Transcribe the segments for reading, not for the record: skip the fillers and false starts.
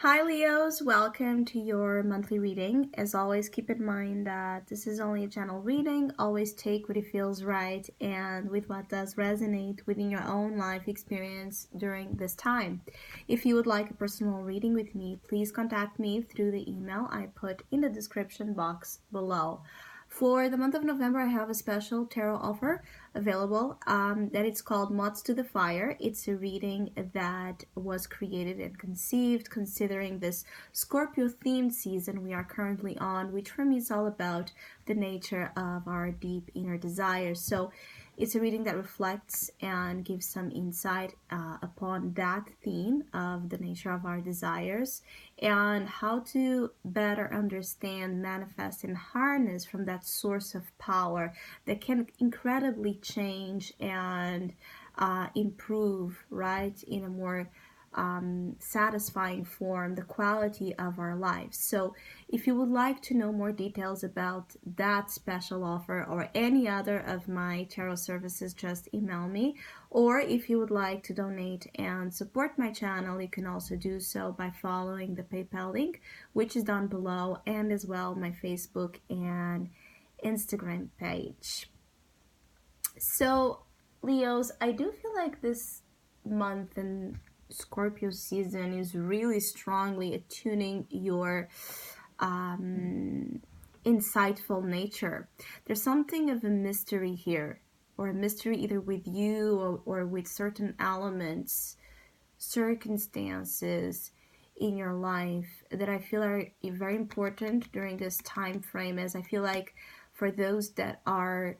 Hi Leos, welcome to your monthly reading. As always, keep in mind that this is only a general reading. Always take what it feels right and with what does resonate within your own life experience during this time. If you would like a personal reading with me, please contact me through the email I put in the description box below. For the month of November, I have a special tarot offer available that it's called Moths to the Fire. It's a reading that was created and conceived considering this Scorpio themed season we are currently on, which for me is all about the nature of our deep inner desires. So it's a reading that reflects and gives some insight upon that theme of the nature of our desires and how to better understand, manifest, and harness from that source of power that can incredibly change and improve, right, in a more satisfying form the quality of our lives. So if you would like to know more details about that special offer or any other of my tarot services, just email me. Or if you would like to donate and support my channel, you can also do so by following the PayPal link, which is down below, and as well my Facebook and Instagram page. So Leos, I do feel like this month and Scorpio season is really strongly attuning your insightful nature. There's something of a mystery here, or a mystery either with you or with certain elements, circumstances in your life that I feel are very important during this time frame, as I feel like for those that are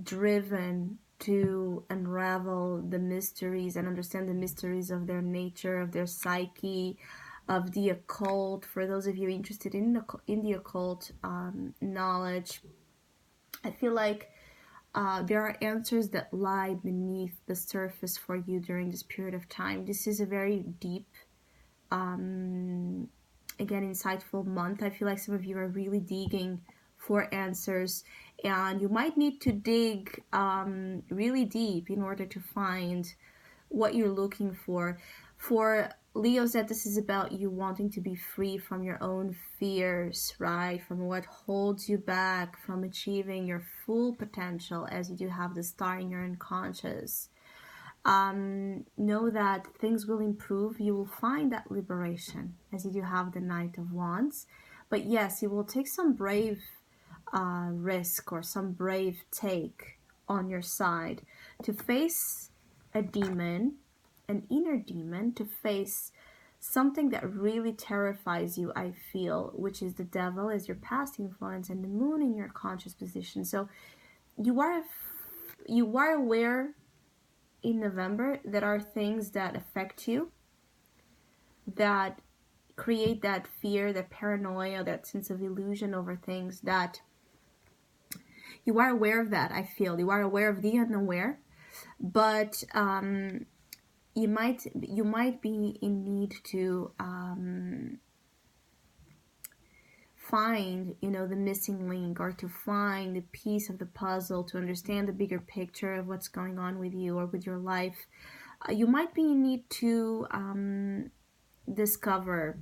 driven to unravel the mysteries and understand the mysteries of their nature, of their psyche, of the occult. For those of you interested in the occult knowledge, I feel like there are answers that lie beneath the surface for you during this period of time. This is a very deep, again, insightful month. I feel like some of you are really digging for answers, and you might need to dig really deep in order to find what you're looking for. For Leos, that this is about you wanting to be free from your own fears, right? From what holds you back from achieving your full potential, as you do have the star in your unconscious. Know that things will improve. You will find that liberation as you do have the Knight of Wands. But yes, you will take some brave risk or some brave take on your side to face a demon, an inner demon, to face something that really terrifies you, I feel, which is the devil as your past influence and the moon in your conscious position. So you are aware in November that are things that affect you, that create that fear, that paranoia, that sense of illusion over things, that you are aware of that. I feel you are aware of the unaware, but you might be in need to find, the missing link, or to find the piece of the puzzle to understand the bigger picture of what's going on with you or with your life. You might be in need to discover,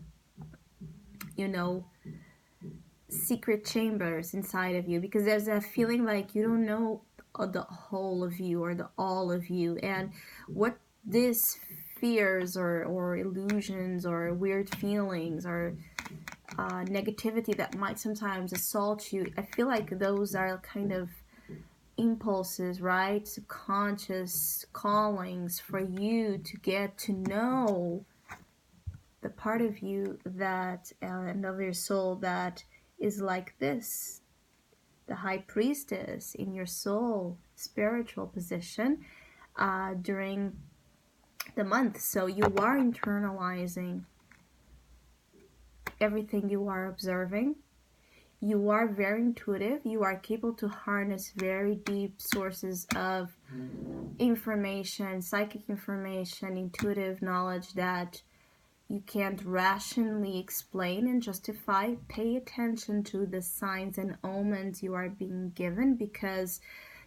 secret chambers inside of you, because there's a feeling like you don't know the whole of you or the all of you, and what these fears or illusions or weird feelings or negativity that might sometimes assault you. I feel like those are kind of impulses, right? Subconscious callings for you to get to know the part of you that and of your soul that is like this, the high priestess in your soul spiritual position during the month. So you are internalizing everything you are observing. You are very intuitive. You are capable to harness very deep sources of information, psychic information, intuitive knowledge that you can't rationally explain and justify. Pay attention to the signs and omens you are being given, because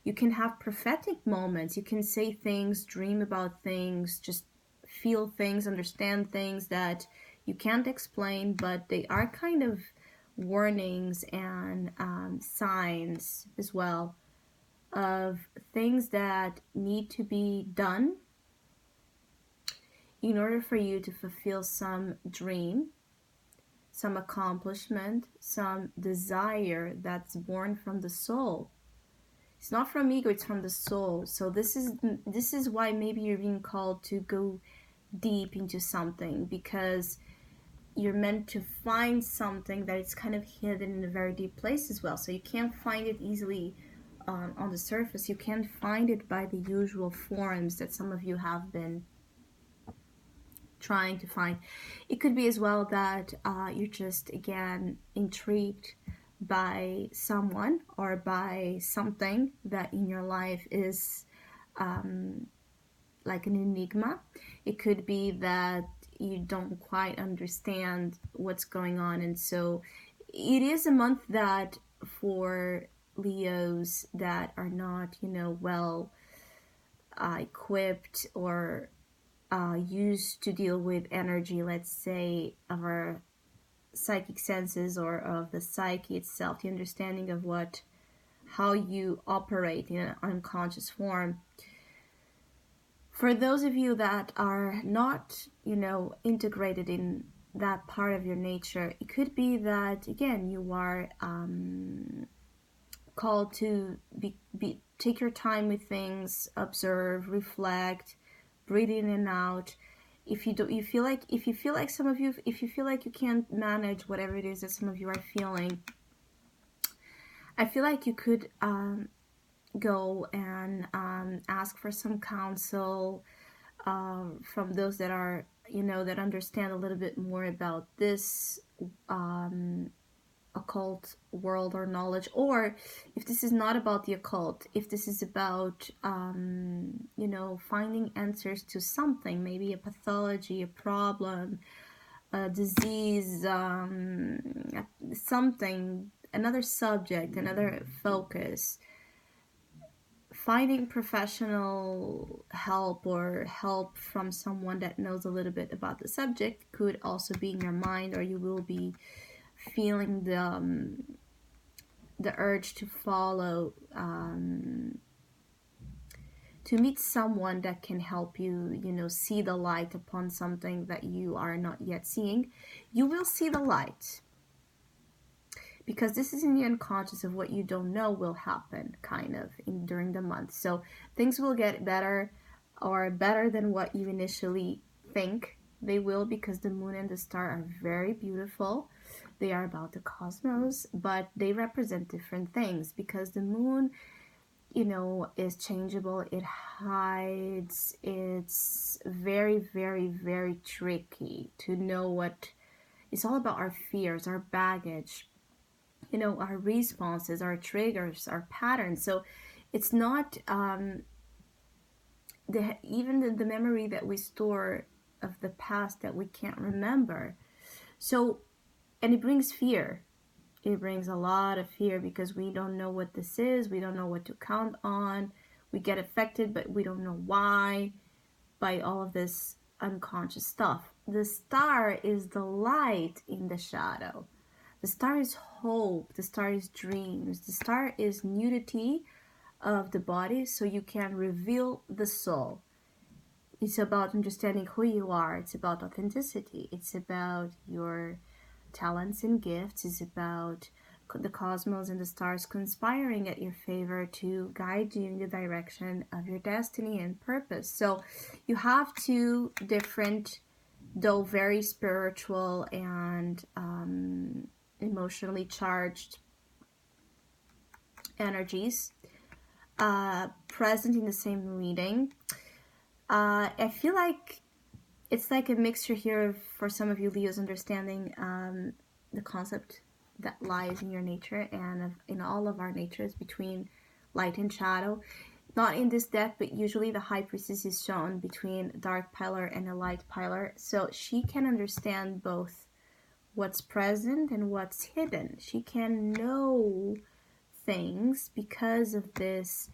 you can have prophetic moments. You can say things, dream about things, just feel things, understand things that You can't explain, but they are kind of warnings and signs as well of things that need to be done in order for you to fulfill some dream, some accomplishment, some desire that's born from the soul. It's not from ego, it's from the soul. So this is why maybe you're being called to go deep into something, because you're meant to find something that is kind of hidden in a very deep place as well. So you can't find it easily on the surface. You can't find it by the usual forms that some of you have been trying to find. It could be as well that you're just, again, intrigued by someone or by something that in your life is like an enigma. It could be that you don't quite understand what's going on. And so it is a month that for Leos that are not, well equipped or used to deal with energy, let's say, of our psychic senses or of the psyche itself, the understanding of how you operate in an unconscious form. For those of you that are not, integrated in that part of your nature, it could be that, again, you are called to take your time with things, observe, reflect, breathe in and out. If you feel like some of you, if you feel like you can't manage whatever it is that some of you are feeling, I feel like you could go and ask for some counsel from those that are, that understand a little bit more about this occult world or knowledge. Or if this is not about the occult, if this is about finding answers to something, maybe a pathology, a problem, a disease, something, another subject, another focus, finding professional help or help from someone that knows a little bit about the subject could also be in your mind, or you will be feeling the urge to follow, to meet someone that can help you, see the light upon something that you are not yet seeing. You will see the light, because this is in the unconscious of what you don't know will happen kind of during the month. So things will get better, or better than what you initially think they will, because the moon and the star are very beautiful. They are about the cosmos, but they represent different things, because the moon, is changeable. It hides. It's very, very, very tricky to know what. It's all about our fears, our baggage, our responses, our triggers, our patterns. So it's not even the memory that we store of the past that we can't remember. So, and it brings fear. It brings a lot of fear, because we don't know what this is. We don't know what to count on. We get affected, but we don't know why, by all of this unconscious stuff. The star is the light in the shadow. The star is hope. The star is dreams. The star is nudity of the body, so you can reveal the soul. It's about understanding who you are. It's about authenticity. It's about your talents and gifts. It's about the cosmos and the stars conspiring at your favor to guide you in the direction of your destiny and purpose. So you have two different, though very spiritual and emotionally charged energies present in the same reading. I feel like it's like a mixture here for some of you Leos, understanding the concept that lies in your nature and in all of our natures, between light and shadow. Not in this deck, but usually the High Priestess is shown between a dark pillar and a light pillar. So she can understand both what's present and what's hidden. She can know things because of this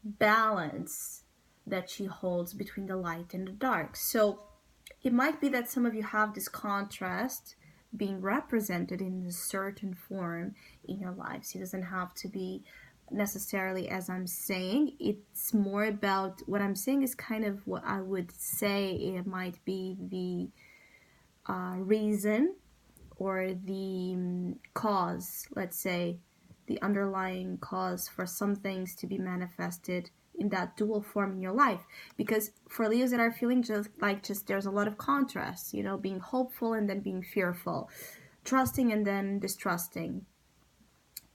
balance that she holds between the light and the dark. So It might be that some of you have this contrast being represented in a certain form in your lives. It doesn't have to be necessarily as I'm saying. It's more about what I'm saying is kind of what I would say it might be the reason or the cause, let's say, the underlying cause for some things to be manifested in that dual form in your life. Because for Leos that are feeling just there's a lot of contrast, being hopeful and then being fearful, trusting and then distrusting.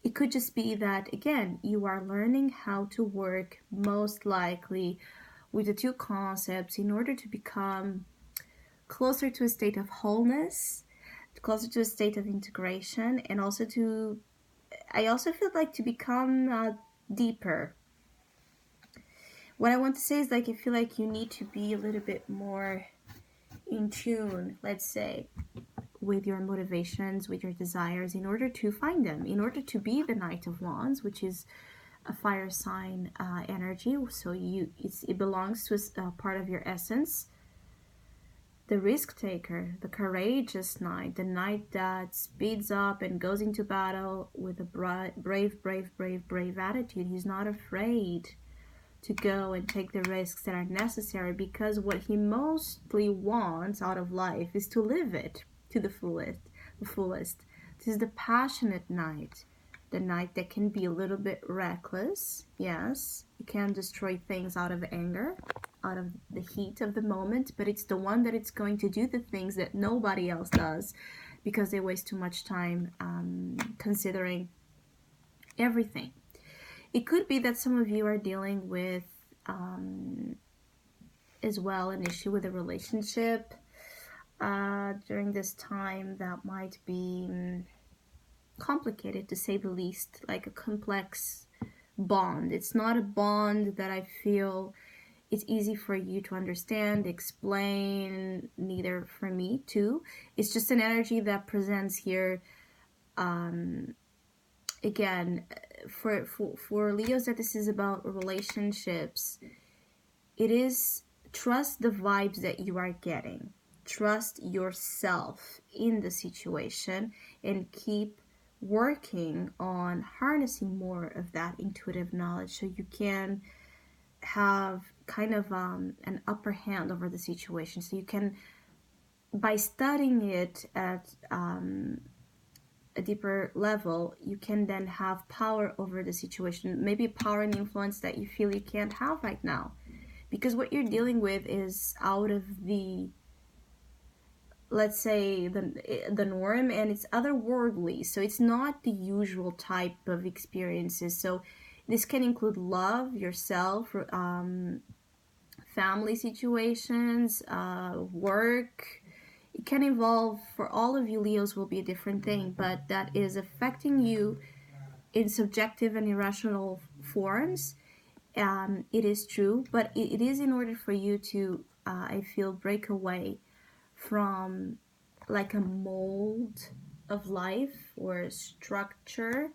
It could just be that, again, you are learning how to work most likely with the two concepts in order to become closer to a state of wholeness, closer to a state of integration, and also I also feel like to become deeper. What I want to say is like I feel like you need to be a little bit more in tune, let's say, with your motivations, with your desires, in order to find them, in order to be the Knight of Wands, which is a fire sign energy. So it belongs to a part of your essence. The risk taker, the courageous knight, the knight that speeds up and goes into battle with a brave attitude. He's not afraid to go and take the risks that are necessary, because what he mostly wants out of life is to live it to the fullest. This is the passionate knight, the knight that can be a little bit reckless. Yes, it can destroy things out of anger, out of the heat of the moment, but it's the one that it's going to do the things that nobody else does because they waste too much time considering everything. It could be that some of you are dealing with as well an issue with a relationship during this time that might be complicated, to say the least, like a complex bond. It's not a bond that I feel it's easy for you to understand, explain, neither for me too. It's just an energy that presents here. Again, for Leos, that this is about relationships. It is trust the vibes that you are getting. Trust yourself in the situation and keep working on harnessing more of that intuitive knowledge so you can have kind of an upper hand over the situation. So you can, by studying it at a deeper level, you can then have power over the situation, maybe power and influence that you feel you can't have right now. Because what you're dealing with is out of the, let's say, the norm, and it's otherworldly, so it's not the usual type of experiences. So this can include love, yourself, family situations, work. It can involve, for all of you Leos will be a different thing, but that is affecting you in subjective and irrational forms. It is true, but it is in order for you to, I feel, break away from like a mold of life or structure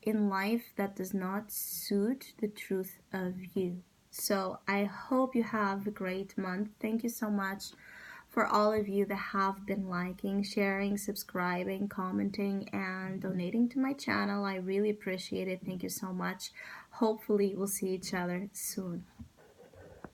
in life that does not suit the truth of you. So I hope you have a great month. Thank you so much for all of you that have been liking, sharing, subscribing, commenting, and donating to my channel. I really appreciate it. Thank you so much. Hopefully we'll see each other soon.